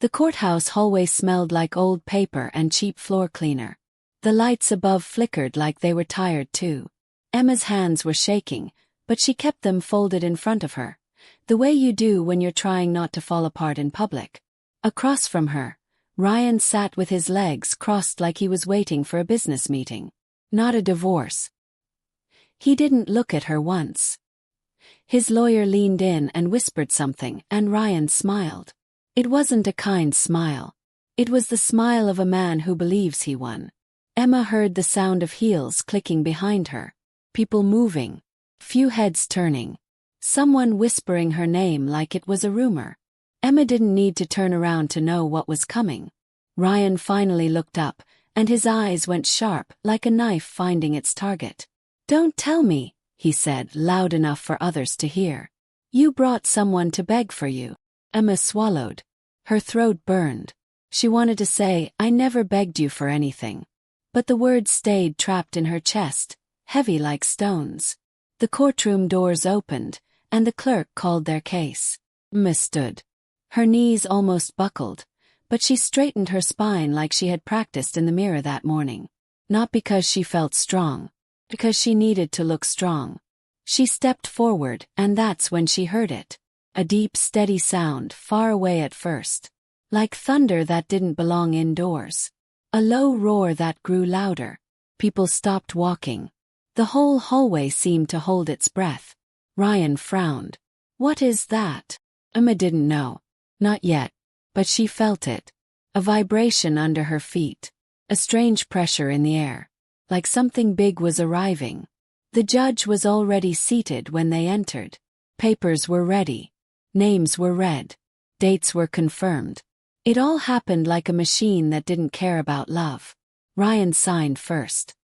The courthouse hallway smelled like old paper and cheap floor cleaner. The lights above flickered like they were tired too. Emma's hands were shaking, but she kept them folded in front of her, the way you do when you're trying not to fall apart in public. Across from her, Ryan sat with his legs crossed like he was waiting for a business meeting. Not a divorce. He didn't look at her once. His lawyer leaned in and whispered something, and Ryan smiled. It wasn't a kind smile. It was the smile of a man who believes he won. Emma heard the sound of heels clicking behind her. People moving. Few heads turning. Someone whispering her name like it was a rumor. Emma didn't need to turn around to know what was coming. Ryan finally looked up, and his eyes went sharp like a knife finding its target. "Don't tell me," he said, loud enough for others to hear. "You brought someone to beg for you." Emma swallowed. Her throat burned. She wanted to say, "I never begged you for anything." But the words stayed trapped in her chest, heavy like stones. The courtroom doors opened, and the clerk called their case. Emma stood. Her knees almost buckled, but she straightened her spine like she had practiced in the mirror that morning. Not because she felt strong, because she needed to look strong. She stepped forward, and that's when she heard it. A deep, steady sound, far away at first. Like thunder that didn't belong indoors. A low roar that grew louder. People stopped walking. The whole hallway seemed to hold its breath. Ryan frowned. "What is that?" Emma didn't know. Not yet. But she felt it. A vibration under her feet. A strange pressure in the air. Like something big was arriving. The judge was already seated when they entered. Papers were ready. Names were read. Dates were confirmed. It all happened like a machine that didn't care about love. Ryan signed first.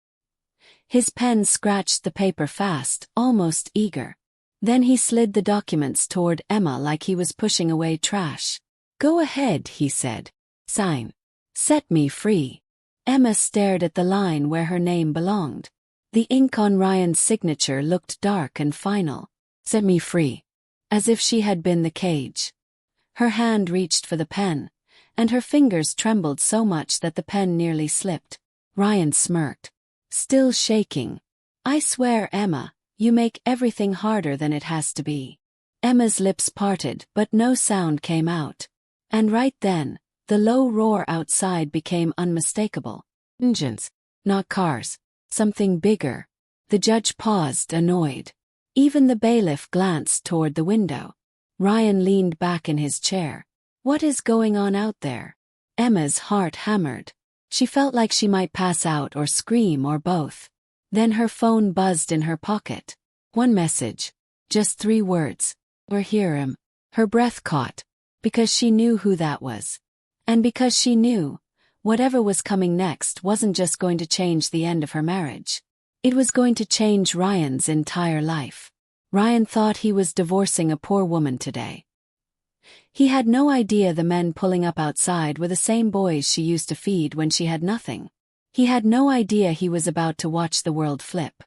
His pen scratched the paper fast, almost eager. Then he slid the documents toward Emma like he was pushing away trash. "Go ahead," he said. "Sign. Set me free." Emma stared at the line where her name belonged. The ink on Ryan's signature looked dark and final. "Set me free." As if she had been the cage. Her hand reached for the pen, and her fingers trembled so much that the pen nearly slipped. Ryan smirked. Still shaking. "I swear, Emma, you make everything harder than it has to be." Emma's lips parted, but no sound came out. And right then, the low roar outside became unmistakable. Engines. Not cars. Something bigger. The judge paused, annoyed. Even the bailiff glanced toward the window. Ryan leaned back in his chair. "What is going on out there?" Emma's heart hammered. She felt like she might pass out or scream or both. Then her phone buzzed in her pocket. One message. Just 3 words. "We're here, Em." Her breath caught. Because she knew who that was. And because she knew, whatever was coming next wasn't just going to change the end of her marriage. It was going to change Ryan's entire life. Ryan thought he was divorcing a poor woman today. He had no idea the men pulling up outside were the same boys she used to feed when she had nothing. He had no idea he was about to watch the world flip.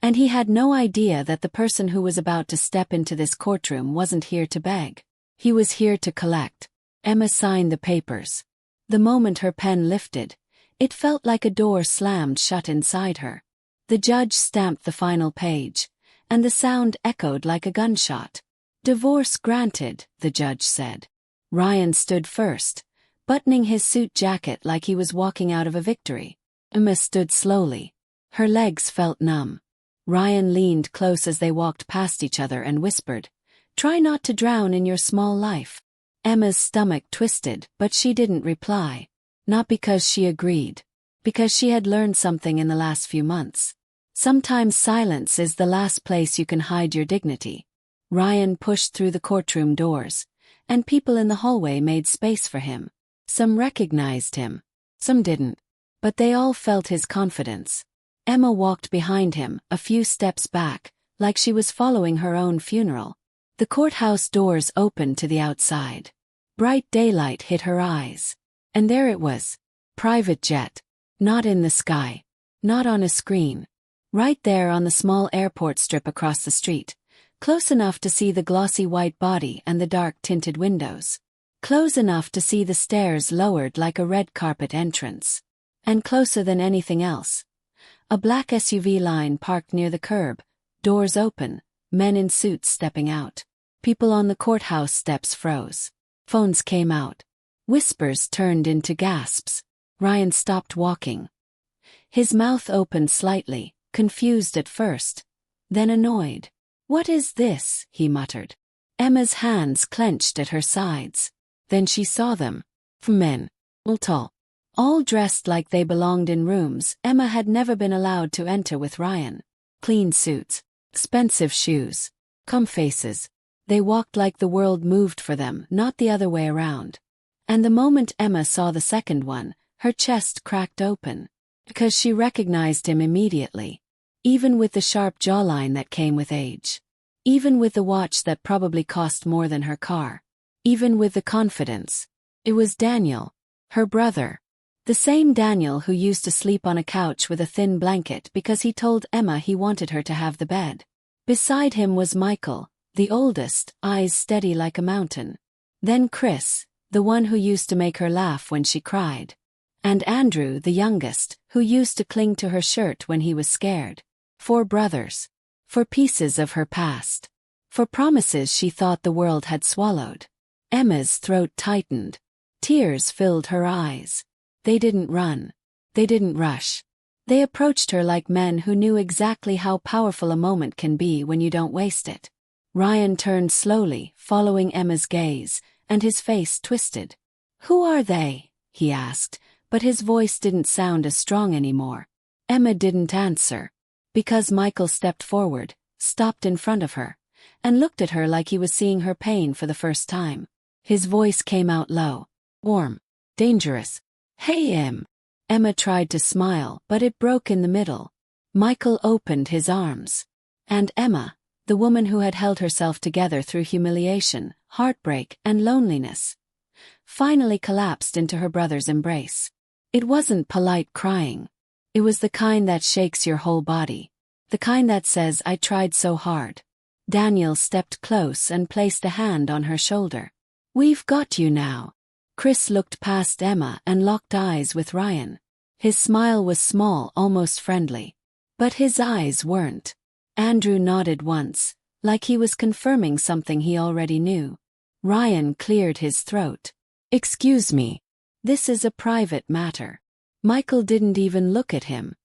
And he had no idea that the person who was about to step into this courtroom wasn't here to beg. He was here to collect. Emma signed the papers. The moment her pen lifted, it felt like a door slammed shut inside her. The judge stamped the final page, and the sound echoed like a gunshot. "Divorce granted," the judge said. Ryan stood first, buttoning his suit jacket like he was walking out of a victory. Emma stood slowly. Her legs felt numb. Ryan leaned close as they walked past each other and whispered, "Try not to drown in your small life." Emma's stomach twisted, but she didn't reply. Not because she agreed. Because she had learned something in the last few months. Sometimes silence is the last place you can hide your dignity. Ryan pushed through the courtroom doors, and people in the hallway made space for him. Some recognized him. Some didn't. But they all felt his confidence. Emma walked behind him, a few steps back, like she was following her own funeral. The courthouse doors opened to the outside. Bright daylight hit her eyes. And there it was. Private jet. Not in the sky. Not on a screen. Right there on the small airport strip across the street. Close enough to see the glossy white body and the dark tinted windows. Close enough to see the stairs lowered like a red carpet entrance. And closer than anything else. A black SUV line parked near the curb, doors open, men in suits stepping out. People on the courthouse steps froze. Phones came out. Whispers turned into gasps. Ryan stopped walking. His mouth opened slightly, confused at first, then annoyed. "What is this?" he muttered. Emma's hands clenched at her sides. Then she saw them. Men. All tall. All dressed like they belonged in rooms Emma had never been allowed to enter with Ryan. Clean suits. Expensive shoes. Calm faces. They walked like the world moved for them, not the other way around. And the moment Emma saw the second one, her chest cracked open. Because she recognized him immediately. Even with the sharp jawline that came with age. Even with the watch that probably cost more than her car. Even with the confidence. It was Daniel. Her brother. The same Daniel who used to sleep on a couch with a thin blanket because he told Emma he wanted her to have the bed. Beside him was Michael, the oldest, eyes steady like a mountain. Then Chris, the one who used to make her laugh when she cried. And Andrew, the youngest, who used to cling to her shirt when he was scared. 4 brothers. 4 pieces of her past. 4 promises she thought the world had swallowed. Emma's throat tightened. Tears filled her eyes. They didn't run. They didn't rush. They approached her like men who knew exactly how powerful a moment can be when you don't waste it. Ryan turned slowly, following Emma's gaze, and his face twisted. "Who are they?" he asked, but his voice didn't sound as strong anymore. Emma didn't answer. Because Michael stepped forward, stopped in front of her, and looked at her like he was seeing her pain for the first time. His voice came out low. Warm. Dangerous. "Hey, Em." Emma tried to smile, but it broke in the middle. Michael opened his arms. And Emma, the woman who had held herself together through humiliation, heartbreak, and loneliness, finally collapsed into her brother's embrace. It wasn't polite crying. It was the kind that shakes your whole body. The kind that says, "I tried so hard." Daniel stepped close and placed a hand on her shoulder. "We've got you now." Chris looked past Emma and locked eyes with Ryan. His smile was small, almost friendly. But his eyes weren't. Andrew nodded once, like he was confirming something he already knew. Ryan cleared his throat. "Excuse me. This is a private matter." Michael didn't even look at him.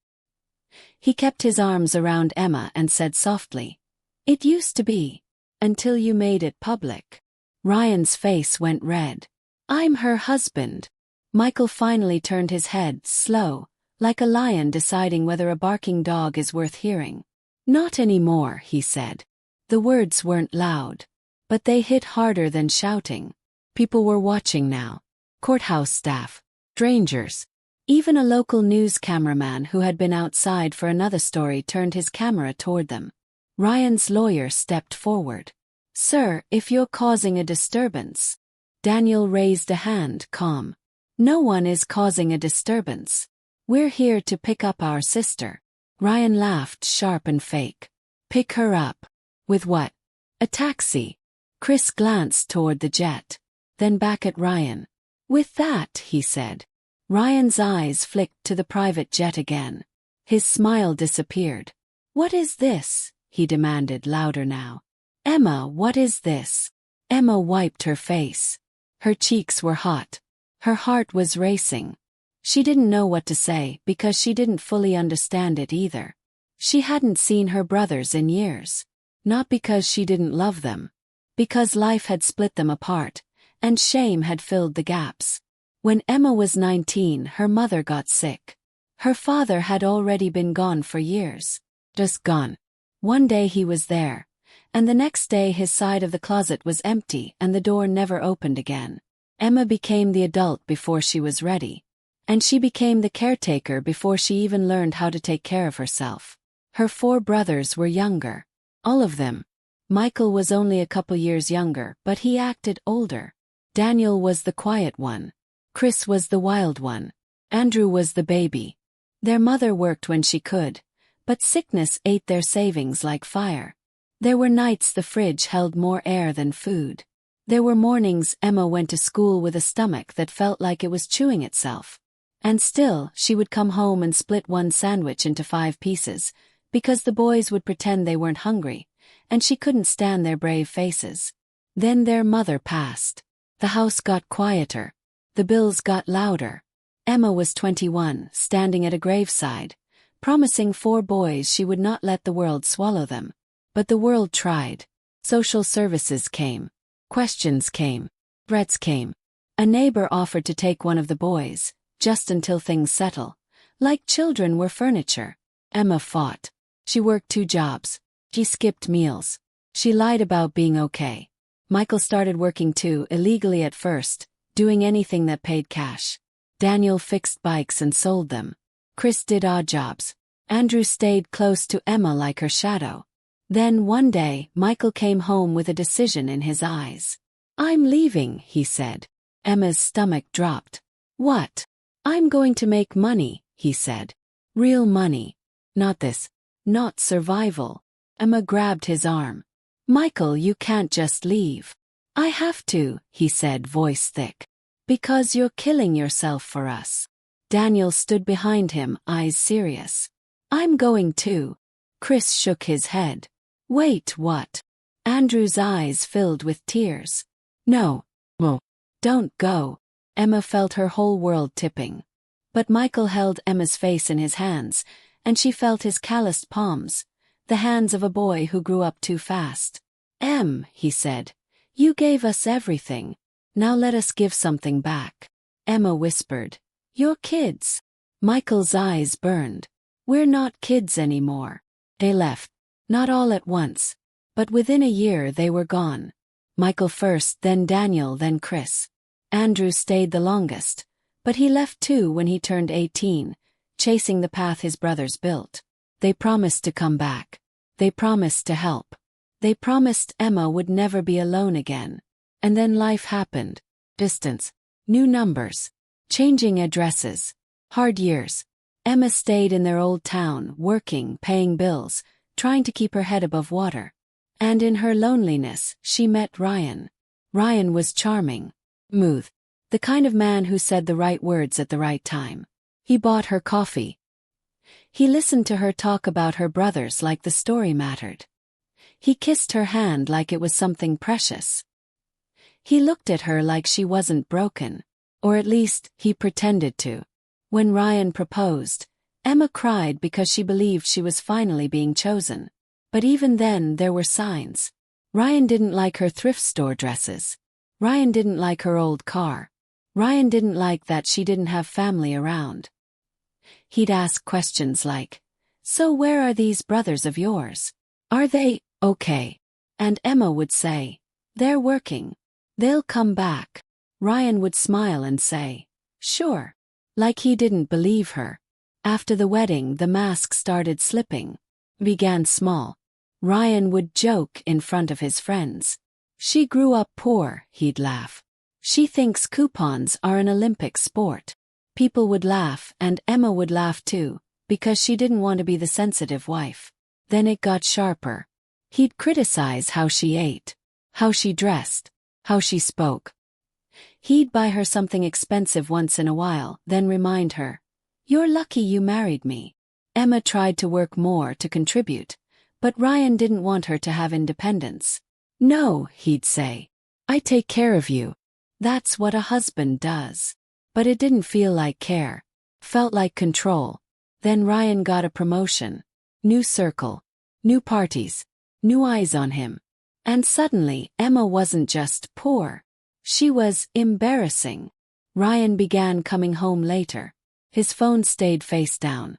He kept his arms around Emma and said softly, "It used to be. Until you made it public." Ryan's face went red. "I'm her husband." Michael finally turned his head, slow, like a lion deciding whether a barking dog is worth hearing. "Not anymore," he said. The words weren't loud. But they hit harder than shouting. People were watching now. Courthouse staff. Strangers. Even a local news cameraman who had been outside for another story turned his camera toward them. Ryan's lawyer stepped forward. "Sir, if you're causing a disturbance." Daniel raised a hand, calm. "No one is causing a disturbance. We're here to pick up our sister." Ryan laughed, sharp and fake. "Pick her up? With what? A taxi?" Chris glanced toward the jet. Then back at Ryan. "With that," he said. Ryan's eyes flicked to the private jet again. His smile disappeared. "What is this?" he demanded, louder now. "Emma, what is this?" Emma wiped her face. Her cheeks were hot. Her heart was racing. She didn't know what to say because she didn't fully understand it either. She hadn't seen her brothers in years. Not because she didn't love them. Because life had split them apart, and shame had filled the gaps. When Emma was 19, her mother got sick. Her father had already been gone for years. Just gone. One day he was there, and the next day his side of the closet was empty and the door never opened again. Emma became the adult before she was ready. And she became the caretaker before she even learned how to take care of herself. Her 4 brothers were younger. All of them. Michael was only a couple years younger, but he acted older. Daniel was the quiet one. Chris was the wild one. Andrew was the baby. Their mother worked when she could, but sickness ate their savings like fire. There were nights the fridge held more air than food. There were mornings Emma went to school with a stomach that felt like it was chewing itself. And still, she would come home and split one sandwich into 5 pieces, because the boys would pretend they weren't hungry, and she couldn't stand their brave faces. Then their mother passed. The house got quieter. The bills got louder. Emma was 21, standing at a graveside, promising 4 boys she would not let the world swallow them. But the world tried. Social services came. Questions came. Threats came. A neighbor offered to take one of the boys, just until things settle. Like children were furniture. Emma fought. She worked 2 jobs. She skipped meals. She lied about being okay. Michael started working too, illegally at first, doing anything that paid cash. Daniel fixed bikes and sold them. Chris did odd jobs. Andrew stayed close to Emma like her shadow. Then one day, Michael came home with a decision in his eyes. "I'm leaving," he said. Emma's stomach dropped. "What?" "I'm going to make money," he said. "Real money. Not this. Not survival." Emma grabbed his arm. "Michael, you can't just leave." "I have to," he said, voice thick. "Because you're killing yourself for us." Daniel stood behind him, eyes serious. "I'm going too." Chris shook his head. "Wait, what?" Andrew's eyes filled with tears. "No. Well, don't go." Emma felt her whole world tipping. But Michael held Emma's face in his hands, and she felt his calloused palms, the hands of a boy who grew up too fast. He said, "you gave us everything. Now let us give something back." Emma whispered, "You're kids." Michael's eyes burned. "We're not kids anymore." They left. Not all at once. But within a year they were gone. Michael first, then Daniel, then Chris. Andrew stayed the longest. But he left too when he turned 18, chasing the path his brothers built. They promised to come back. They promised to help. They promised Emma would never be alone again. And then life happened. Distance. New numbers. Changing addresses. Hard years. Emma stayed in their old town, working, paying bills, trying to keep her head above water. And in her loneliness, she met Ryan. Ryan was charming. Smooth. The kind of man who said the right words at the right time. He bought her coffee. He listened to her talk about her brothers like the story mattered. He kissed her hand like it was something precious. He looked at her like she wasn't broken. Or at least, he pretended to. When Ryan proposed, Emma cried because she believed she was finally being chosen. But even then there were signs. Ryan didn't like her thrift store dresses. Ryan didn't like her old car. Ryan didn't like that she didn't have family around. He'd ask questions like, "So where are these brothers of yours? Are they okay?" And Emma would say, "They're working. They'll come back." Ryan would smile and say, "Sure." Like he didn't believe her. After the wedding, the mask started slipping. Began small. Ryan would joke in front of his friends. "She grew up poor," he'd laugh. "She thinks coupons are an Olympic sport." People would laugh, and Emma would laugh too, because she didn't want to be the sensitive wife. Then it got sharper. He'd criticize how she ate, how she dressed, how she spoke. He'd buy her something expensive once in a while, then remind her, "You're lucky you married me." Emma tried to work more to contribute, but Ryan didn't want her to have independence. "No," he'd say. "I take care of you. That's what a husband does." But it didn't feel like care. Felt like control. Then Ryan got a promotion. New circle. New parties. New eyes on him. And suddenly, Emma wasn't just poor. She was embarrassing. Ryan began coming home later. His phone stayed face down.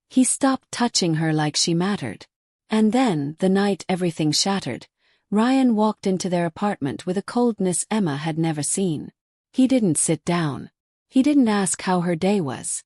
He stopped touching her like she mattered. And then, the night everything shattered, Ryan walked into their apartment with a coldness Emma had never seen. He didn't sit down. He didn't ask how her day was.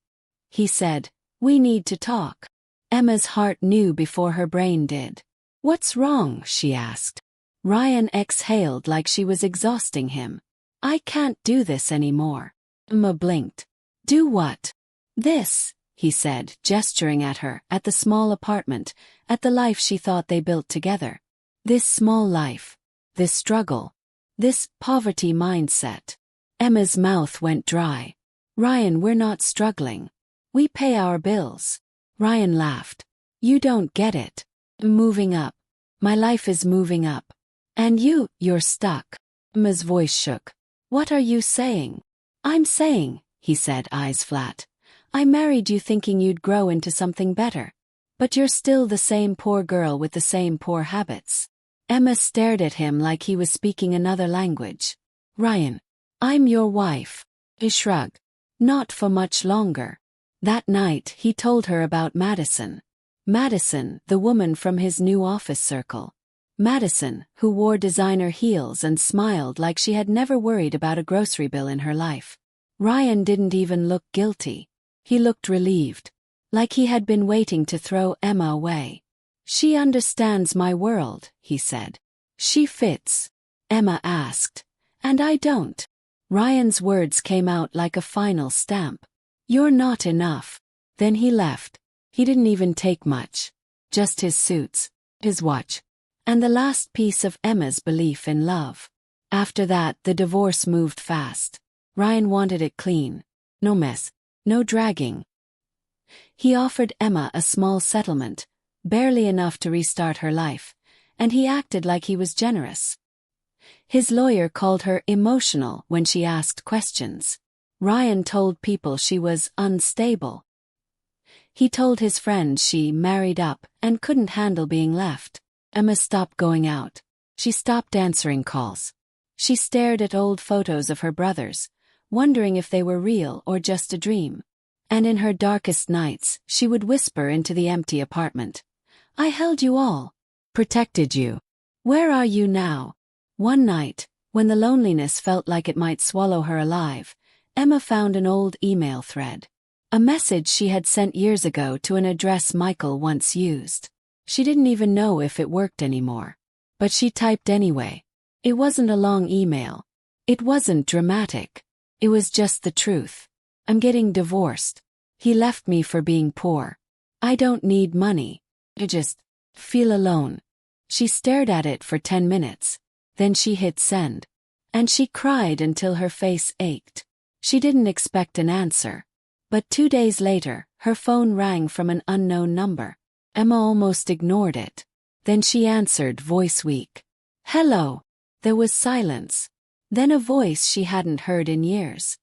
He said, "We need to talk." Emma's heart knew before her brain did. "What's wrong?" she asked. Ryan exhaled like she was exhausting him. "I can't do this anymore." Emma blinked. "Do what?" "This," he said, gesturing at her, at the small apartment, at the life she thought they built together. This small life. This struggle. This poverty mindset. Emma's mouth went dry. Ryan, we're not struggling. We pay our bills. Ryan laughed. You don't get it. Moving up. My life is moving up. And you're stuck. Emma's voice shook. What are you saying? I'm saying, he said, eyes flat. I married you thinking you'd grow into something better. But you're still the same poor girl with the same poor habits. Emma stared at him like he was speaking another language. Ryan, I'm your wife. He shrugged. Not for much longer. That night he told her about Madison. Madison, the woman from his new office circle. Madison, who wore designer heels and smiled like she had never worried about a grocery bill in her life. Ryan didn't even look guilty. He looked relieved. Like he had been waiting to throw Emma away. She understands my world, he said. She fits. Emma asked. And I don't. Ryan's words came out like a final stamp. You're not enough. Then he left. He didn't even take much. Just his suits, his watch, and the last piece of Emma's belief in love. After that, the divorce moved fast. Ryan wanted it clean. No mess. No dragging. He offered Emma a small settlement, barely enough to restart her life, and he acted like he was generous. His lawyer called her emotional when she asked questions. Ryan told people she was unstable. He told his friends she married up and couldn't handle being left. Emma stopped going out. She stopped answering calls. She stared at old photos of her brothers, wondering if they were real or just a dream. And in her darkest nights, she would whisper into the empty apartment. I held you all. Protected you. Where are you now? One night, when the loneliness felt like it might swallow her alive, Emma found an old email thread. A message she had sent years ago to an address Michael once used. She didn't even know if it worked anymore. But she typed anyway. It wasn't a long email. It wasn't dramatic. It was just the truth. I'm getting divorced. He left me for being poor. I don't need money. I just feel alone. She stared at it for 10 minutes. Then she hit send. And she cried until her face ached. She didn't expect an answer. But 2 days later, her phone rang from an unknown number. Emma almost ignored it. Then she answered, voice weak. Hello. There was silence. Then a voice she hadn't heard in years.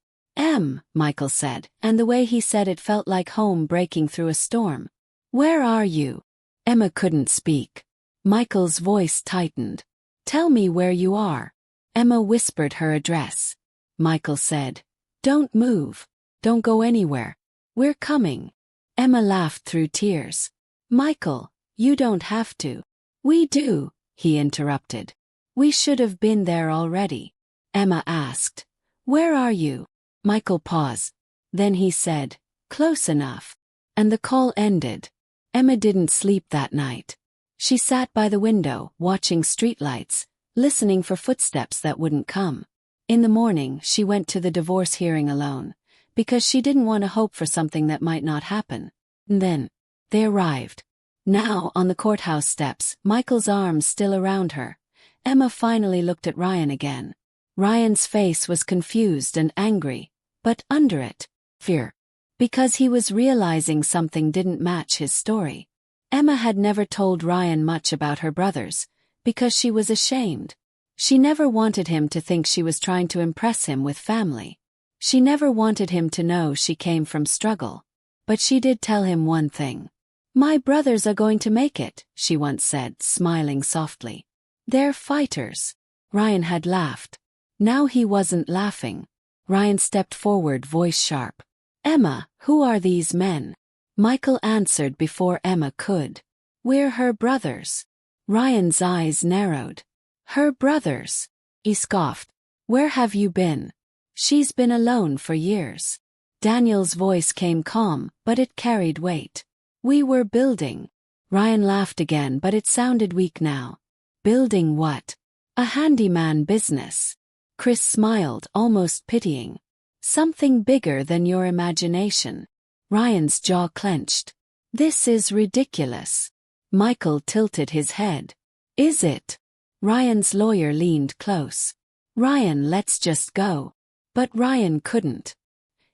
Michael said, and the way he said it felt like home breaking through a storm. Where are you? Emma couldn't speak. Michael's voice tightened. Tell me where you are. Emma whispered her address. Michael said, don't move. Don't go anywhere. We're coming. Emma laughed through tears. Michael, you don't have to. We do, he interrupted. We should have been there already. Emma asked, where are you? Michael paused. Then he said, close enough. And the call ended. Emma didn't sleep that night. She sat by the window, watching streetlights, listening for footsteps that wouldn't come. In the morning, she went to the divorce hearing alone, because she didn't want to hope for something that might not happen. And then, they arrived. Now, on the courthouse steps, Michael's arms still around her. Emma finally looked at Ryan again. Ryan's face was confused and angry, but under it, fear. Because he was realizing something didn't match his story. Emma had never told Ryan much about her brothers, because she was ashamed. She never wanted him to think she was trying to impress him with family. She never wanted him to know she came from struggle. But she did tell him one thing. My brothers are going to make it, she once said, smiling softly. They're fighters. Ryan had laughed. Now he wasn't laughing. Ryan stepped forward, voice sharp. Emma, who are these men? Michael answered before Emma could. We're her brothers. Ryan's eyes narrowed. Her brothers? He scoffed. Where have you been? She's been alone for years. Daniel's voice came calm, but it carried weight. We were building. Ryan laughed again, but it sounded weak now. Building what? A handyman business. Chris smiled, almost pitying. Something bigger than your imagination. Ryan's jaw clenched. This is ridiculous. Michael tilted his head. Is it? Ryan's lawyer leaned close. "Ryan, let's just go." But Ryan couldn't.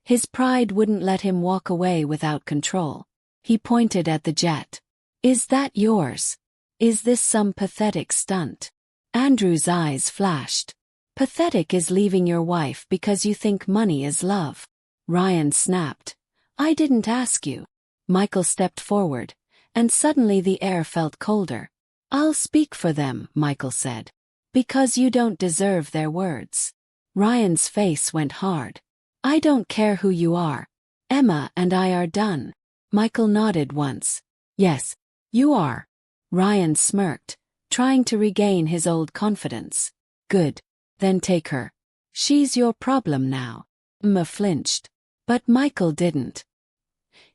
His pride wouldn't let him walk away without control. He pointed at the jet. "Is that yours? Is this some pathetic stunt?" Andrew's eyes flashed. "Pathetic is leaving your wife because you think money is love." Ryan snapped. "I didn't ask you." Michael stepped forward, and suddenly the air felt colder. "I'll speak for them," Michael said. "Because you don't deserve their words." Ryan's face went hard. "I don't care who you are. Emma and I are done." Michael nodded once. "Yes, you are." Ryan smirked, trying to regain his old confidence. "Good. Then take her. She's your problem now." Emma flinched. But Michael didn't.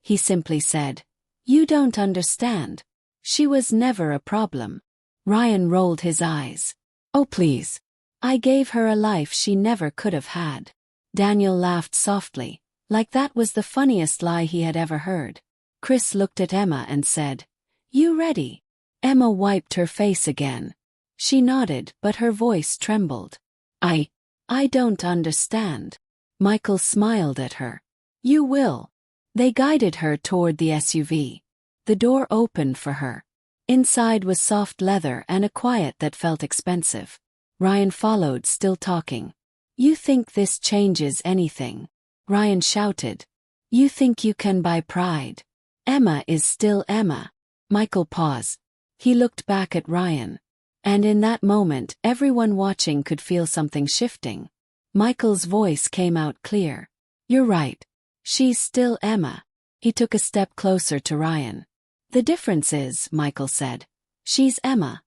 He simply said, "You don't understand. She was never a problem." Ryan rolled his eyes. "Oh please. I gave her a life she never could have had." Daniel laughed softly, like that was the funniest lie he had ever heard. Chris looked at Emma and said, "You ready?" Emma wiped her face again. She nodded, but her voice trembled. I don't understand." Michael smiled at her. "You will." They guided her toward the SUV. The door opened for her. Inside was soft leather and a quiet that felt expensive. Ryan followed, still talking. "You think this changes anything?" Ryan shouted. "You think you can buy pride? Emma is still Emma." Michael paused. He looked back at Ryan. And in that moment, everyone watching could feel something shifting. Michael's voice came out clear. "You're right. She's still Emma." He took a step closer to Ryan. "The difference is," Michael said, "she's Emma,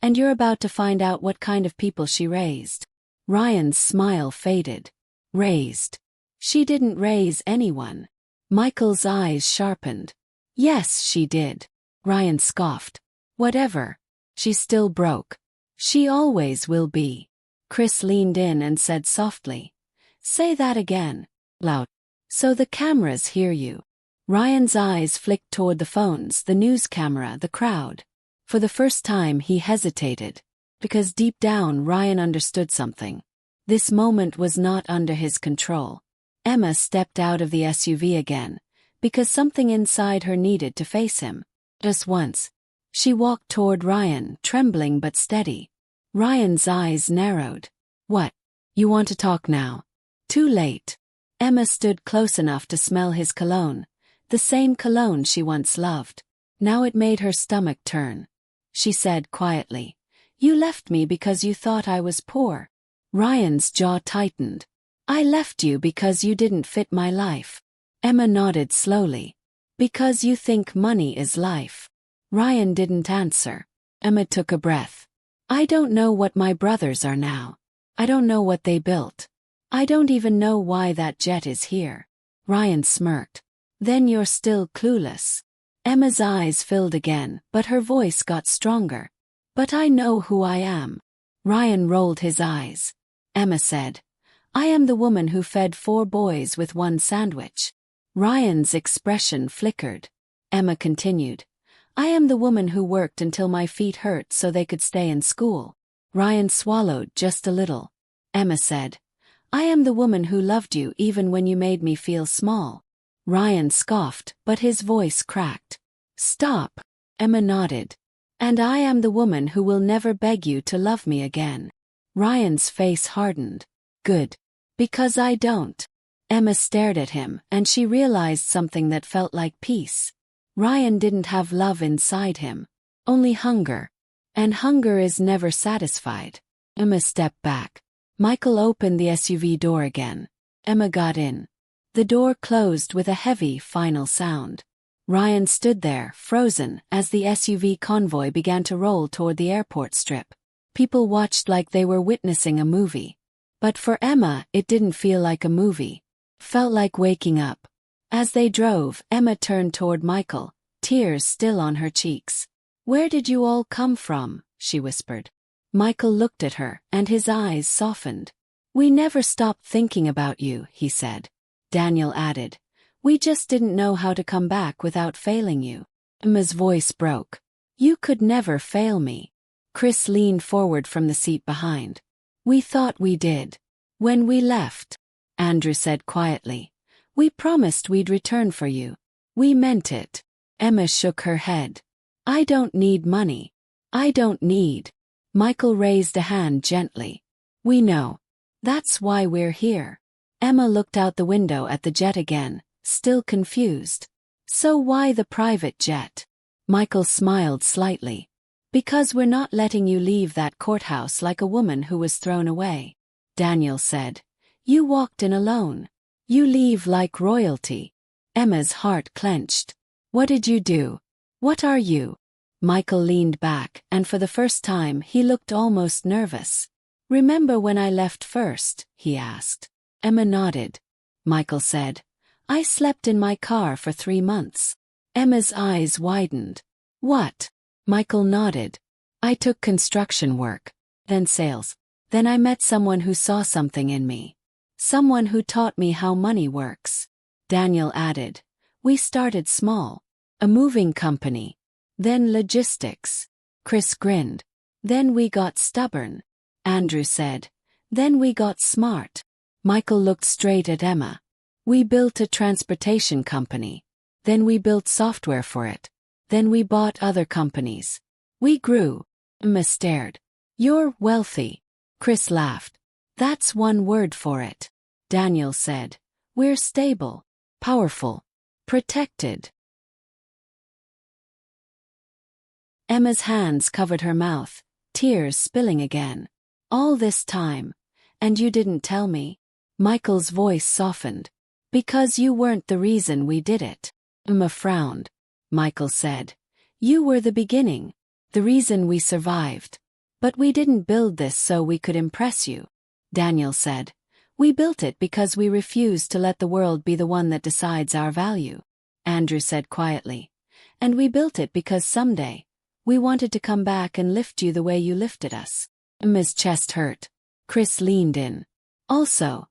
and you're about to find out what kind of people she raised." Ryan's smile faded. "Raised? She didn't raise anyone." Michael's eyes sharpened. "Yes, she did." Ryan scoffed. "Whatever. She's still broke. She always will be." Chris leaned in and said softly, "Say that again. Loud. So the cameras hear you." Ryan's eyes flicked toward the phones, the news camera, the crowd. For the first time he hesitated, because deep down Ryan understood something. This moment was not under his control. Emma stepped out of the SUV again, because something inside her needed to face him. Just once. She walked toward Ryan, trembling but steady. Ryan's eyes narrowed. "What? You want to talk now?" "Too late." Emma stood close enough to smell his cologne, the same cologne she once loved. Now it made her stomach turn. She said quietly, "You left me because you thought I was poor." Ryan's jaw tightened. "I left you because you didn't fit my life." Emma nodded slowly. "Because you think money is life." Ryan didn't answer. Emma took a breath. "I don't know what my brothers are now. I don't know what they built. I don't even know why that jet is here." Ryan smirked. "Then you're still clueless." Emma's eyes filled again, but her voice got stronger. "But I know who I am." Ryan rolled his eyes. Emma said, "I am the woman who fed 4 boys with 1 sandwich." Ryan's expression flickered. Emma continued, "I am the woman who worked until my feet hurt so they could stay in school." Ryan swallowed just a little. Emma said, "I am the woman who loved you even when you made me feel small." Ryan scoffed, but his voice cracked. "Stop." Emma nodded. "And I am the woman who will never beg you to love me again." Ryan's face hardened. "Good. Because I don't." Emma stared at him, and she realized something that felt like peace. Ryan didn't have love inside him. Only hunger. And hunger is never satisfied. Emma stepped back. Michael opened the SUV door again. Emma got in. The door closed with a heavy, final sound. Ryan stood there, frozen, as the SUV convoy began to roll toward the airport strip. People watched like they were witnessing a movie. But for Emma, it didn't feel like a movie. Felt like waking up. As they drove, Emma turned toward Michael, tears still on her cheeks. "Where did you all come from?" she whispered. Michael looked at her, and his eyes softened. "We never stopped thinking about you," he said. Daniel added, "We just didn't know how to come back without failing you." Emma's voice broke. "You could never fail me." Chris leaned forward from the seat behind. We thought we did. When we left, Andrew said quietly. We promised we'd return for you. We meant it. Emma shook her head. I don't need money. I don't need. Michael raised a hand gently. We know. That's why we're here. Emma looked out the window at the jet again, still confused. So why the private jet? Michael smiled slightly. Because we're not letting you leave that courthouse like a woman who was thrown away. Daniel said. You walked in alone. You leave like royalty. Emma's heart clenched. What did you do? What are you? Michael leaned back, and for the first time he looked almost nervous. Remember when I left first? He asked. Emma nodded. Michael said. I slept in my car for 3 months. Emma's eyes widened. What? Michael nodded. I took construction work, then sales. Then I met someone who saw something in me. Someone who taught me how money works. Daniel added. We started small. A moving company. Then logistics. Chris grinned. Then we got stubborn. Andrew said. Then we got smart. Michael looked straight at Emma. We built a transportation company. Then we built software for it. Then we bought other companies. We grew. Emma stared. You're wealthy. Chris laughed. That's one word for it. Daniel said. We're stable. Powerful. Protected. Emma's hands covered her mouth, tears spilling again. All this time. And you didn't tell me? Michael's voice softened. Because you weren't the reason we did it. Emma frowned. Michael said. You were the beginning. The reason we survived. But we didn't build this so we could impress you. Daniel said. We built it because we refused to let the world be the one that decides our value. Andrew said quietly. And we built it because someday, we wanted to come back and lift you the way you lifted us. Emma's chest hurt. Chris leaned in. Also,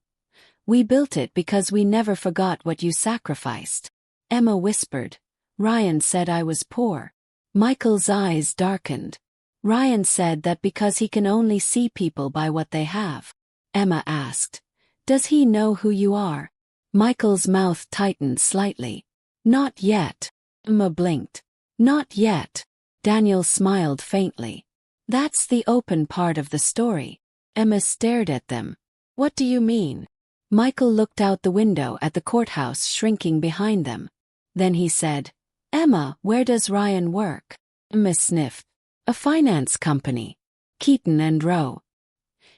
we built it because we never forgot what you sacrificed. Emma whispered. Ryan said I was poor. Michael's eyes darkened. Ryan said that because he can only see people by what they have. Emma asked. Does he know who you are? Michael's mouth tightened slightly. Not yet. Emma blinked. Not yet. Daniel smiled faintly. That's the open part of the story. Emma stared at them. What do you mean? Michael looked out the window at the courthouse shrinking behind them. Then he said, Emma, where does Ryan work? Emma sniffed. A finance company. Keaton and Rowe.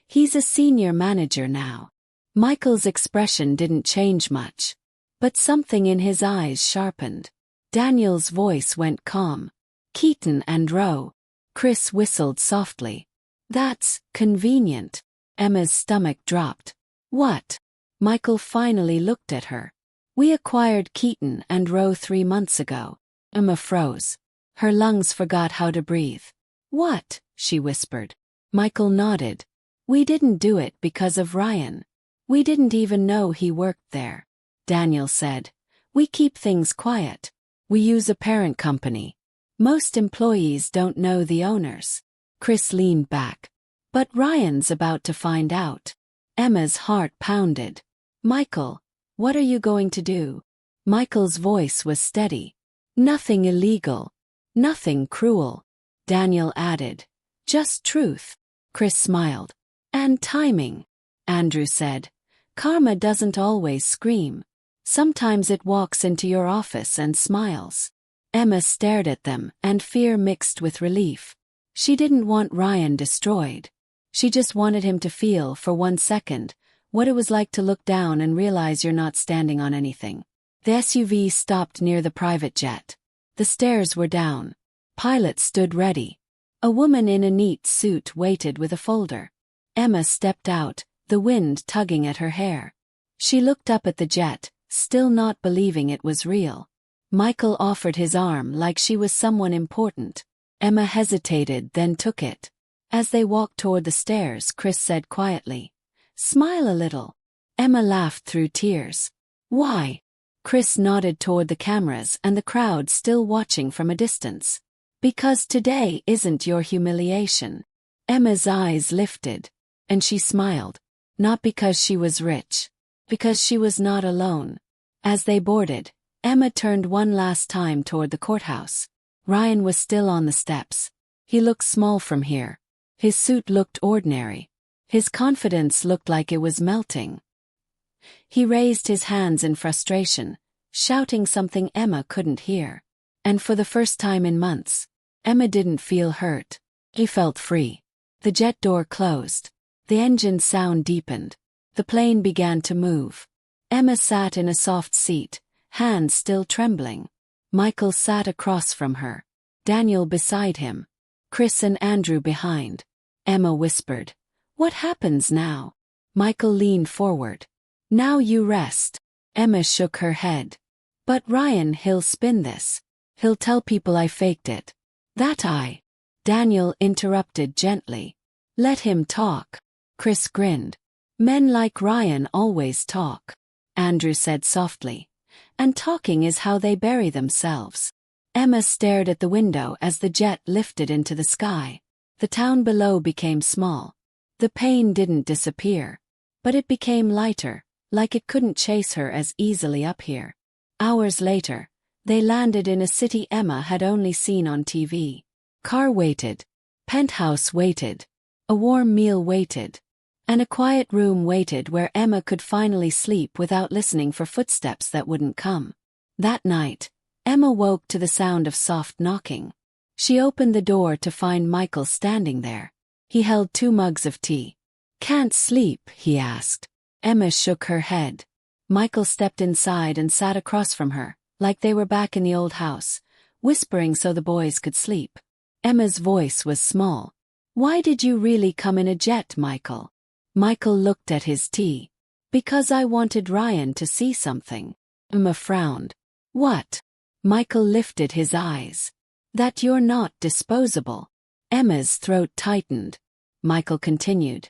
He's a senior manager now. Michael's expression didn't change much. But something in his eyes sharpened. Daniel's voice went calm. Keaton and Rowe. Chris whistled softly. That's convenient. Emma's stomach dropped. What? Michael finally looked at her. We acquired Keaton and Rowe 3 months ago. Emma froze. Her lungs forgot how to breathe. What? She whispered. Michael nodded. We didn't do it because of Ryan. We didn't even know he worked there. Daniel said. We keep things quiet. We use a parent company. Most employees don't know the owners. Chris leaned back. But Ryan's about to find out. Emma's heart pounded. Michael, what are you going to do? Michael's voice was steady. Nothing illegal. Nothing cruel. Daniel added. Just truth. Chris smiled. And timing. Andrew said. Karma doesn't always scream. Sometimes it walks into your office and smiles. Emma stared at them, and fear mixed with relief. She didn't want Ryan destroyed. She just wanted him to feel, for 1 second, what it was like to look down and realize you're not standing on anything. The SUV stopped near the private jet. The stairs were down. Pilot stood ready. A woman in a neat suit waited with a folder. Emma stepped out, the wind tugging at her hair. She looked up at the jet, still not believing it was real. Michael offered his arm like she was someone important. Emma hesitated, then took it. As they walked toward the stairs, Chris said quietly, "Smile a little." Emma laughed through tears. "Why?" Chris nodded toward the cameras and the crowd still watching from a distance. "Because today isn't your humiliation." Emma's eyes lifted. And she smiled. Not because she was rich. Because she was not alone. As they boarded, Emma turned one last time toward the courthouse. Ryan was still on the steps. He looked small from here. His suit looked ordinary. His confidence looked like it was melting. He raised his hands in frustration, shouting something Emma couldn't hear. And for the first time in months, Emma didn't feel hurt. He felt free. The jet door closed. The engine's sound deepened. The plane began to move. Emma sat in a soft seat, hands still trembling. Michael sat across from her. Daniel beside him. Chris and Andrew behind. Emma whispered, "What happens now?" Michael leaned forward. "Now you rest." Emma shook her head. "But Ryan, he'll spin this. He'll tell people I faked it." Daniel interrupted gently. "Let him talk." Chris grinned. "Men like Ryan always talk." Andrew said softly. "And talking is how they bury themselves." Emma stared at the window as the jet lifted into the sky. The town below became small. The pain didn't disappear. But it became lighter, like it couldn't chase her as easily up here. Hours later, they landed in a city Emma had only seen on TV. Car waited. Penthouse waited. A warm meal waited. And a quiet room waited where Emma could finally sleep without listening for footsteps that wouldn't come. That night, Emma woke to the sound of soft knocking. She opened the door to find Michael standing there. He held 2 mugs of tea. "Can't sleep?" he asked. Emma shook her head. Michael stepped inside and sat across from her, like they were back in the old house, whispering so the boys could sleep. Emma's voice was small. "Why did you really come in a jet, Michael?" Michael looked at his tea. "Because I wanted Ryan to see something." Emma frowned. "What?" Michael lifted his eyes. "That you're not disposable." Emma's throat tightened. Michael continued.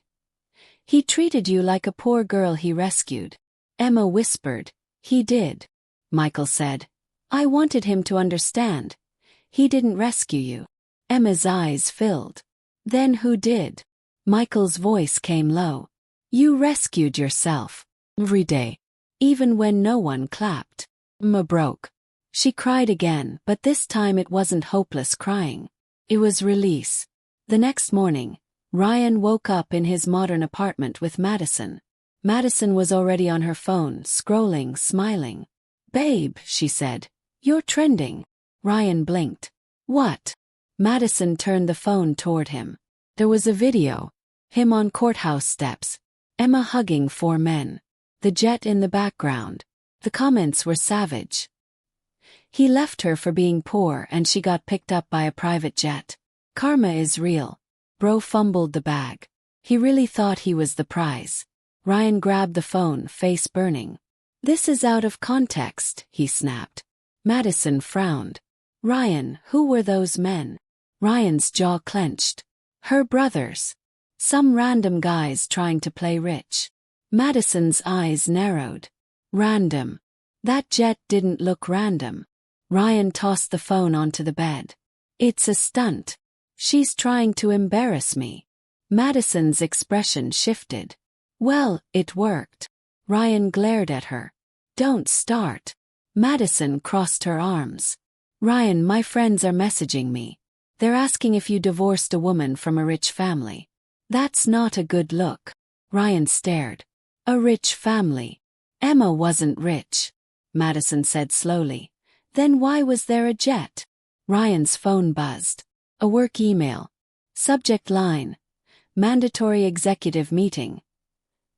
"He treated you like a poor girl he rescued." Emma whispered. "He did." Michael said. "I wanted him to understand. He didn't rescue you." Emma's eyes filled. "Then who did?" Michael's voice came low. "You rescued yourself. Every day. Even when no one clapped." Emma broke. She cried again, but this time it wasn't hopeless crying. It was release. The next morning, Ryan woke up in his modern apartment with Madison. Madison was already on her phone, scrolling, smiling. "Babe," she said, "you're trending." Ryan blinked. "What?" Madison turned the phone toward him. There was a video. Him on courthouse steps. Emma hugging 4 men. The jet in the background. The comments were savage. He left her for being poor and she got picked up by a private jet. Karma is real. Bro fumbled the bag. He really thought he was the prize. Ryan grabbed the phone, face burning. "This is out of context," he snapped. Madison frowned. "Ryan, who were those men?" Ryan's jaw clenched. "Her brothers. Some random guys trying to play rich." Madison's eyes narrowed. "Random. That jet didn't look random." Ryan tossed the phone onto the bed. "It's a stunt. She's trying to embarrass me." Madison's expression shifted. "Well, it worked." Ryan glared at her. "Don't start." Madison crossed her arms. "Ryan, my friends are messaging me. They're asking if you divorced a woman from a rich family. That's not a good look." Ryan stared. "A rich family. Emma wasn't rich," Madison said slowly. "Then why was there a jet?" Ryan's phone buzzed. A work email. Subject line. Mandatory executive meeting.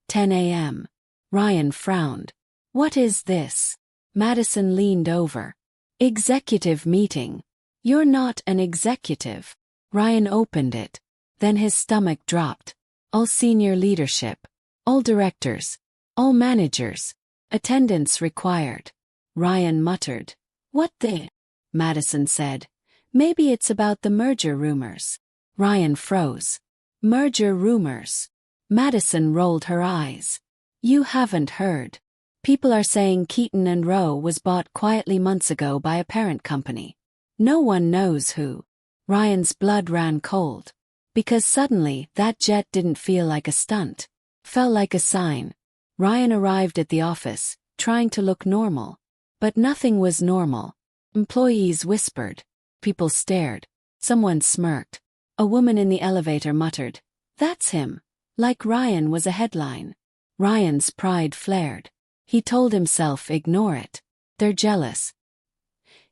10 a.m. Ryan frowned. "What is this?" Madison leaned over. "Executive meeting. You're not an executive." Ryan opened it. Then his stomach dropped. "All senior leadership. All directors. All managers. Attendance required." Ryan muttered. "What the?" Madison said. "Maybe it's about the merger rumors." Ryan froze. "Merger rumors?" Madison rolled her eyes. "You haven't heard. People are saying Keaton and Rowe was bought quietly months ago by a parent company. No one knows who." Ryan's blood ran cold. Because suddenly, that jet didn't feel like a stunt. Felt like a sign. Ryan arrived at the office, trying to look normal. But nothing was normal. Employees whispered. People stared. Someone smirked. A woman in the elevator muttered, "That's him." Like Ryan was a headline. Ryan's pride flared. He told himself, ignore it. They're jealous.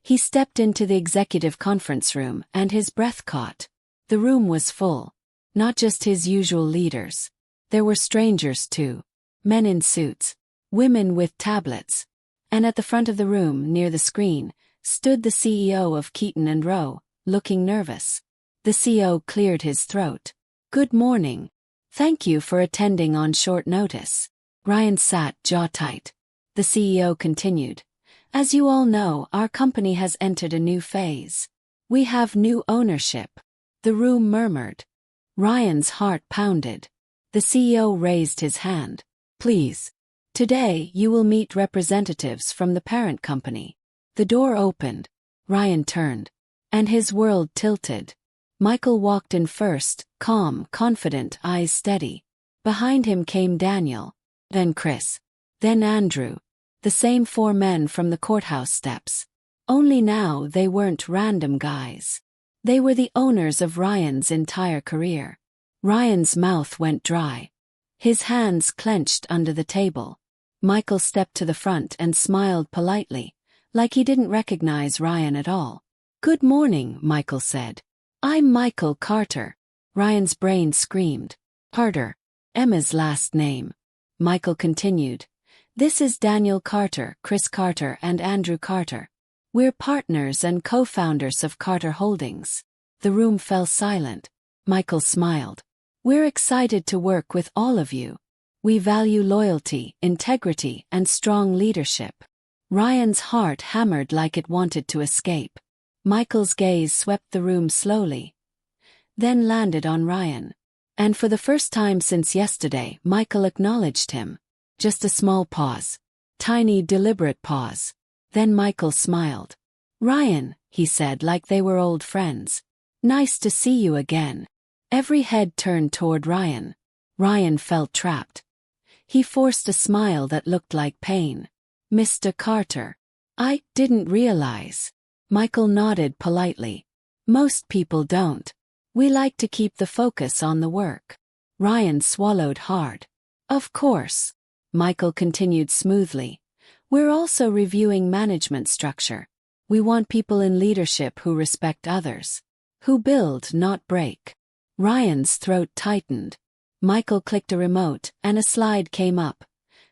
He stepped into the executive conference room and his breath caught. The room was full. Not just his usual leaders. There were strangers too. Men in suits. Women with tablets. And at the front of the room, near the screen, stood the CEO of Keaton & Rowe, looking nervous. The CEO cleared his throat. "Good morning. Thank you for attending on short notice." Ryan sat jaw tight. The CEO continued. "As you all know, our company has entered a new phase. We have new ownership." The room murmured. Ryan's heart pounded. The CEO raised his hand. "Please. Today you will meet representatives from the parent company." The door opened. Ryan turned. And his world tilted. Michael walked in first, calm, confident, eyes steady. Behind him came Daniel. Then Chris. Then Andrew. The same four men from the courthouse steps. Only now they weren't random guys. They were the owners of Ryan's entire career. Ryan's mouth went dry. His hands clenched under the table. Michael stepped to the front and smiled politely, like he didn't recognize Ryan at all. "Good morning," Michael said. "I'm Michael Carter." Ryan's brain screamed. "Carter. Emma's last name." Michael continued. "This is Daniel Carter, Chris Carter, and Andrew Carter. We're partners and co-founders of Carter Holdings." The room fell silent. Michael smiled. "We're excited to work with all of you. We value loyalty, integrity, and strong leadership." Ryan's heart hammered like it wanted to escape. Michael's gaze swept the room slowly, then landed on Ryan. And for the first time since yesterday, Michael acknowledged him. Just a small pause. Tiny, deliberate pause. Then Michael smiled. "Ryan," he said like they were old friends. "Nice to see you again." Every head turned toward Ryan. Ryan felt trapped. He forced a smile that looked like pain. "Mr. Carter. I didn't realize." Michael nodded politely. "Most people don't. We like to keep the focus on the work." Ryan swallowed hard. "Of course." Michael continued smoothly. "We're also reviewing management structure. We want people in leadership who respect others. Who build, not break." Ryan's throat tightened. Michael clicked a remote, and a slide came up.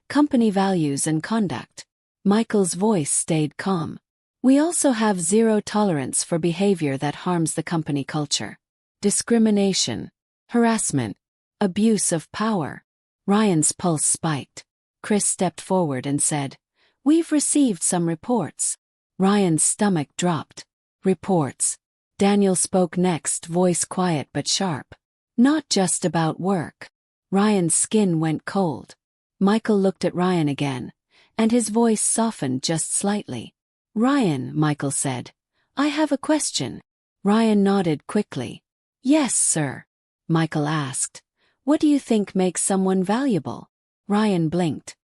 Company values and conduct. Michael's voice stayed calm. "We also have zero tolerance for behavior that harms the company culture. Discrimination, harassment, abuse of power." Ryan's pulse spiked. Chris stepped forward and said, "We've received some reports." Ryan's stomach dropped. "Reports." Daniel spoke next, voice quiet but sharp. "Not just about work." Ryan's skin went cold. Michael looked at Ryan again, and his voice softened just slightly. "Ryan," Michael said, "I have a question." Ryan nodded quickly. "Yes, sir." Michael asked, "What do you think makes someone valuable?" Ryan blinked.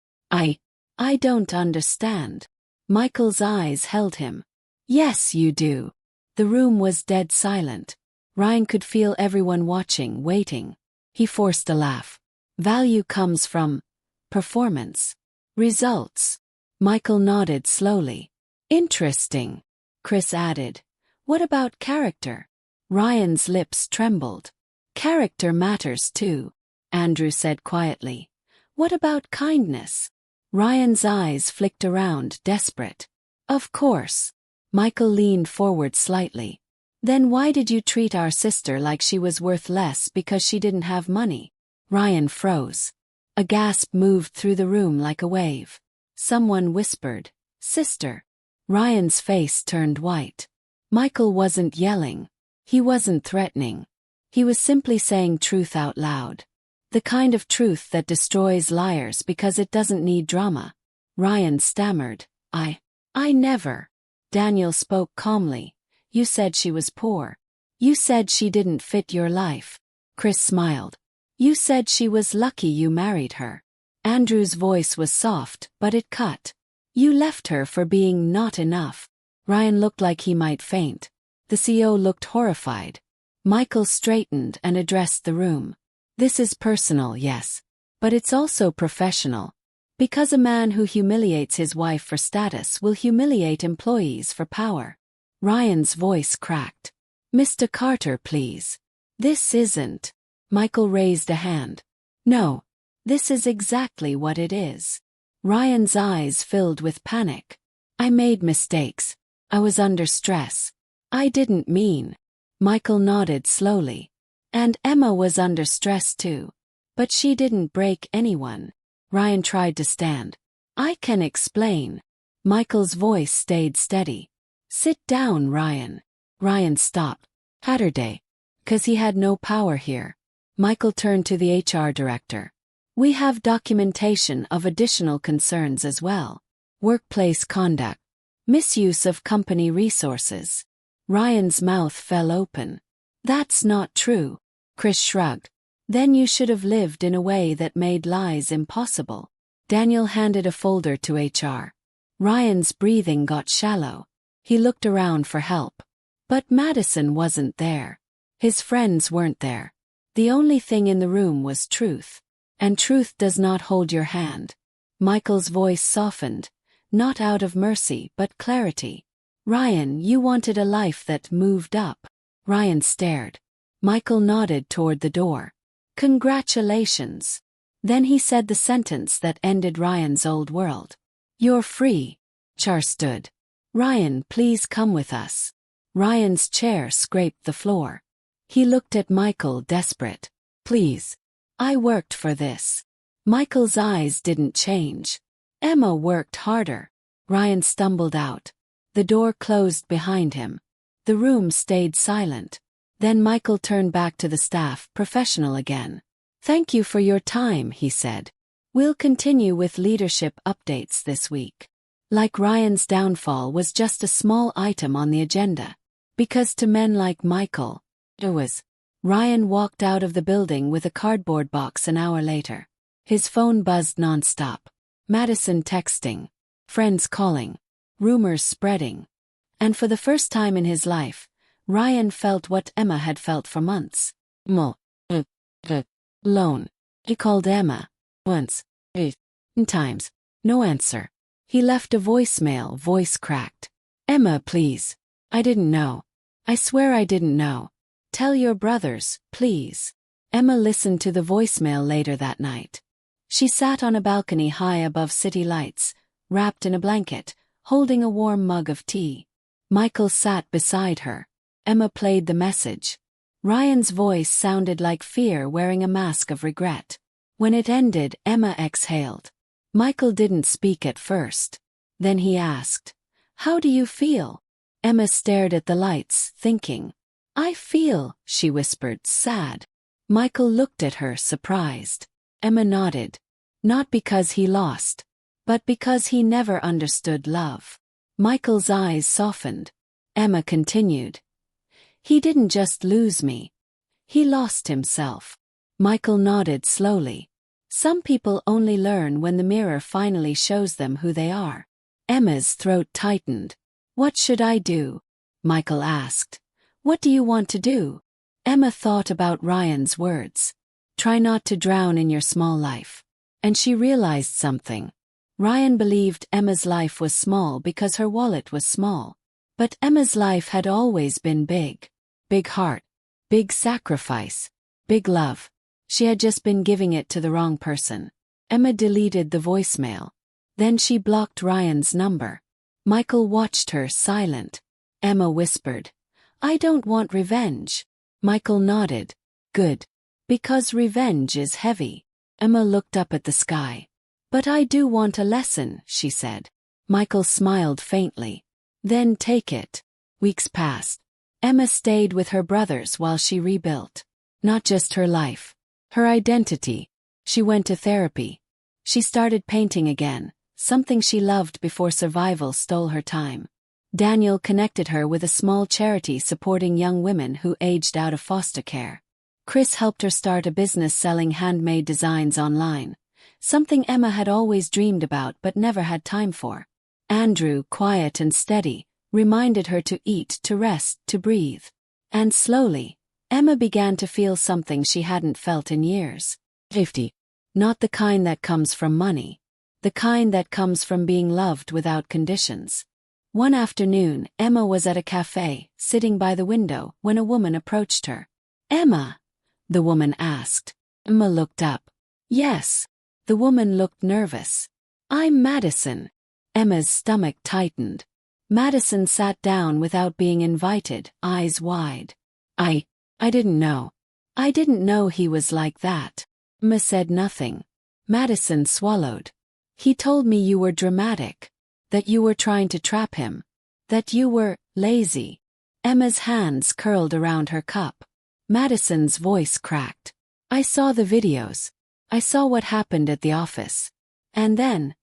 I don't understand." Michael's eyes held him. "Yes, you do." The room was dead silent. Ryan could feel everyone watching, waiting. He forced a laugh. "Value comes from performance. Results." Michael nodded slowly. "Interesting." Chris added, "What about character?" Ryan's lips trembled. "Character matters too," Andrew said quietly. "What about kindness?" Ryan's eyes flicked around, desperate. "Of course." Michael leaned forward slightly. "Then why did you treat our sister like she was worth less because she didn't have money?" Ryan froze. A gasp moved through the room like a wave. Someone whispered, "Sister." Ryan's face turned white. Michael wasn't yelling. He wasn't threatening. He was simply saying truth out loud. The kind of truth that destroys liars because it doesn't need drama. Ryan stammered, I never." Daniel spoke calmly. "You said she was poor. You said she didn't fit your life." Chris smiled. You said she was lucky you married her. Andrew's voice was soft, but it cut. You left her for being not enough. Ryan looked like he might faint. The CEO looked horrified. Michael straightened and addressed the room. This is personal, yes. But it's also professional. Because a man who humiliates his wife for status will humiliate employees for power. Ryan's voice cracked. Mr. Carter, please. This isn't. Michael raised a hand. No. This is exactly what it is. Ryan's eyes filled with panic. I made mistakes. I was under stress. I didn't mean. Michael nodded slowly. And Emma was under stress too. But she didn't break anyone. Ryan tried to stand. I can explain. Michael's voice stayed steady. Sit down, Ryan. Ryan stopped. Saturday. 'Cause he had no power here. Michael turned to the HR director. We have documentation of additional concerns as well. Workplace conduct. Misuse of company resources. Ryan's mouth fell open. That's not true. Chris shrugged. Then you should have lived in a way that made lies impossible. Daniel handed a folder to HR. Ryan's breathing got shallow. He looked around for help. But Madison wasn't there. His friends weren't there. The only thing in the room was truth. And truth does not hold your hand. Michael's voice softened, not out of mercy but clarity. Ryan, you wanted a life that moved up. Ryan stared. Michael nodded toward the door. Congratulations. Then he said the sentence that ended Ryan's old world. You're free. Char stood. Ryan, please come with us. Ryan's chair scraped the floor. He looked at Michael, desperate. Please. I worked for this. Michael's eyes didn't change. Emma worked harder. Ryan stumbled out. The door closed behind him. The room stayed silent. Then Michael turned back to the staff, professional again. Thank you for your time, he said. We'll continue with leadership updates this week. Like Ryan's downfall was just a small item on the agenda. Because to men like Michael, it was. Ryan walked out of the building with a cardboard box an hour later. His phone buzzed nonstop. Madison texting. Friends calling. Rumors spreading. And for the first time in his life, Ryan felt what Emma had felt for months. Alone. He called Emma. Once. 8 times. No answer. He left a voicemail, voice cracked. Emma, please. I didn't know. I swear I didn't know. Tell your brothers, please. Emma listened to the voicemail later that night. She sat on a balcony high above city lights, wrapped in a blanket, holding a warm mug of tea. Michael sat beside her. Emma played the message. Ryan's voice sounded like fear wearing a mask of regret. When it ended, Emma exhaled. Michael didn't speak at first. Then he asked, How do you feel? Emma stared at the lights, thinking. I feel, she whispered, sad. Michael looked at her, surprised. Emma nodded. Not because he lost, but because he never understood love. Michael's eyes softened. Emma continued. He didn't just lose me. He lost himself. Michael nodded slowly. Some people only learn when the mirror finally shows them who they are. Emma's throat tightened. What should I do? Michael asked. What do you want to do? Emma thought about Ryan's words. Try not to drown in your small life. And she realized something. Ryan believed Emma's life was small because her wallet was small. But Emma's life had always been big. Big heart. Big sacrifice. Big love. She had just been giving it to the wrong person. Emma deleted the voicemail. Then she blocked Ryan's number. Michael watched her, silent. Emma whispered. I don't want revenge. Michael nodded. Good. Because revenge is heavy. Emma looked up at the sky. But I do want a lesson, she said. Michael smiled faintly. Then take it. Weeks passed. Emma stayed with her brothers while she rebuilt. Not just her life. Her identity. She went to therapy. She started painting again, something she loved before survival stole her time. Daniel connected her with a small charity supporting young women who aged out of foster care. Chris helped her start a business selling handmade designs online, something Emma had always dreamed about but never had time for. Andrew, quiet and steady, reminded her to eat, to rest, to breathe. And slowly, Emma began to feel something she hadn't felt in years. Safety. Not the kind that comes from money. The kind that comes from being loved without conditions. One afternoon, Emma was at a cafe, sitting by the window, when a woman approached her. "Emma?" the woman asked. Emma looked up. "Yes." The woman looked nervous. "I'm Madison." Emma's stomach tightened. Madison sat down without being invited, eyes wide. I didn't know. I didn't know he was like that." Emma said nothing. Madison swallowed. "He told me you were dramatic. That you were trying to trap him. That you were lazy." Emma's hands curled around her cup. Madison's voice cracked. "I saw the videos. I saw what happened at the office. And then,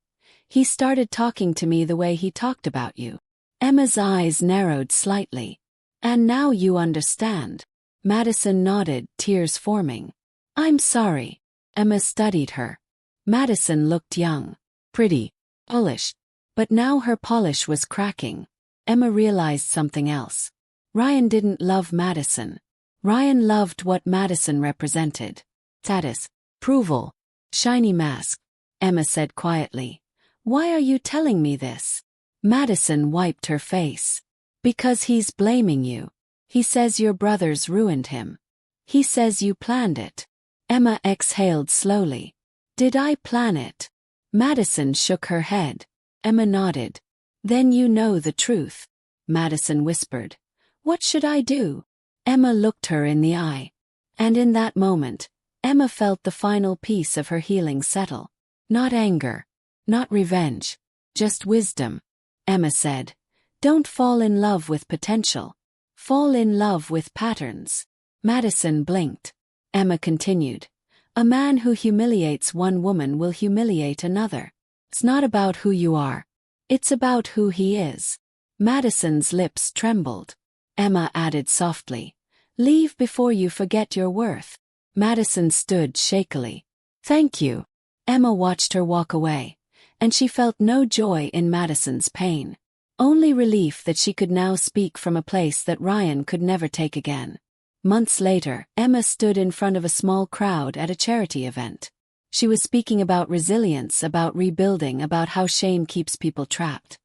he started talking to me the way he talked about you." Emma's eyes narrowed slightly. "And now you understand." Madison nodded, tears forming. "I'm sorry." Emma studied her. Madison looked young, pretty, polished. But now her polish was cracking. Emma realized something else. Ryan didn't love Madison. Ryan loved what Madison represented. Status, approval, shiny mask. Emma said quietly. "Why are you telling me this?" Madison wiped her face. "Because he's blaming you. He says your brothers ruined him. He says you planned it." Emma exhaled slowly. "Did I plan it?" Madison shook her head. Emma nodded. "Then you know the truth." Madison whispered. "What should I do?" Emma looked her in the eye. And in that moment, Emma felt the final piece of her healing settle. Not anger. Not revenge. Just wisdom. Emma said, "Don't fall in love with potential. Fall in love with patterns." Madison blinked. Emma continued. "A man who humiliates one woman will humiliate another. It's not about who you are. It's about who he is." Madison's lips trembled. Emma added softly, "Leave before you forget your worth." Madison stood shakily. "Thank you." Emma watched her walk away, and she felt no joy in Madison's pain. Only relief that she could now speak from a place that Ryan could never take again. Months later, Emma stood in front of a small crowd at a charity event. She was speaking about resilience, about rebuilding, about how shame keeps people trapped.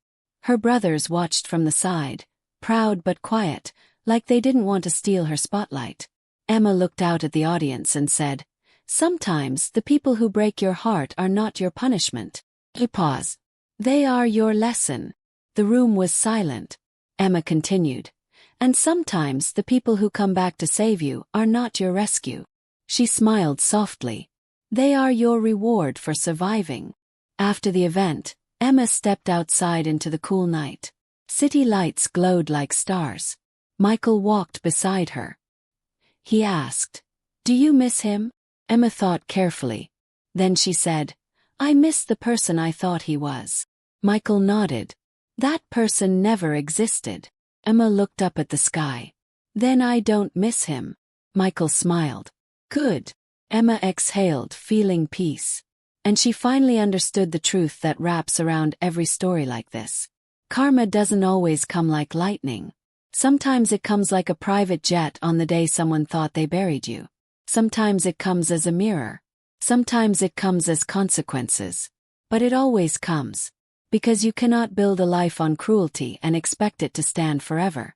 Her brothers watched from the side, proud but quiet, like they didn't want to steal her spotlight. Emma looked out at the audience and said, "Sometimes the people who break your heart are not your punishment." Pause. "They are your lesson." The room was silent. Emma continued. "And sometimes the people who come back to save you are not your rescue." She smiled softly. "They are your reward for surviving." After the event, Emma stepped outside into the cool night. City lights glowed like stars. Michael walked beside her. He asked, "Do you miss him?" Emma thought carefully. Then she said, "I miss the person I thought he was." Michael nodded. "That person never existed." Emma looked up at the sky. "Then I don't miss him." Michael smiled. "Good." Emma exhaled, feeling peace. And she finally understood the truth that wraps around every story like this. Karma doesn't always come like lightning. Sometimes it comes like a private jet on the day someone thought they buried you. Sometimes it comes as a mirror. Sometimes it comes as consequences. But it always comes. Because you cannot build a life on cruelty and expect it to stand forever.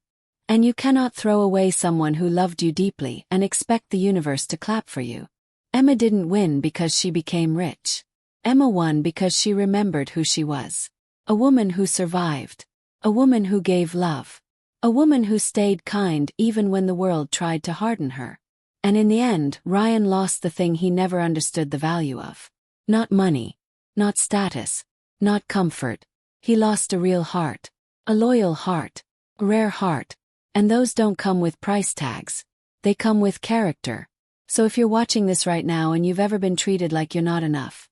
And you cannot throw away someone who loved you deeply and expect the universe to clap for you. Emma didn't win because she became rich. Emma won because she remembered who she was. A woman who survived. A woman who gave love. A woman who stayed kind even when the world tried to harden her. And in the end, Ryan lost the thing he never understood the value of. Not money. Not status. Not comfort. He lost a real heart. A loyal heart. A rare heart. And those don't come with price tags. They come with character. So if you're watching this right now and you've ever been treated like you're not enough,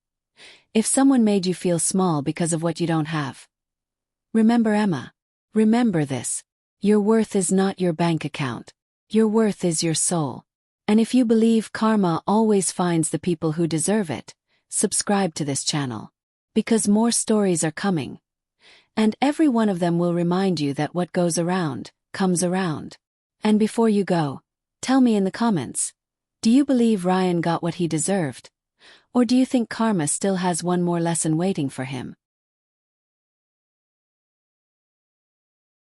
if someone made you feel small because of what you don't have, remember Emma. Remember this. Your worth is not your bank account. Your worth is your soul. And if you believe karma always finds the people who deserve it, subscribe to this channel. Because more stories are coming. And every one of them will remind you that what goes around, comes around. And before you go, tell me in the comments, do you believe Ryan got what he deserved? Or do you think karma still has one more lesson waiting for him?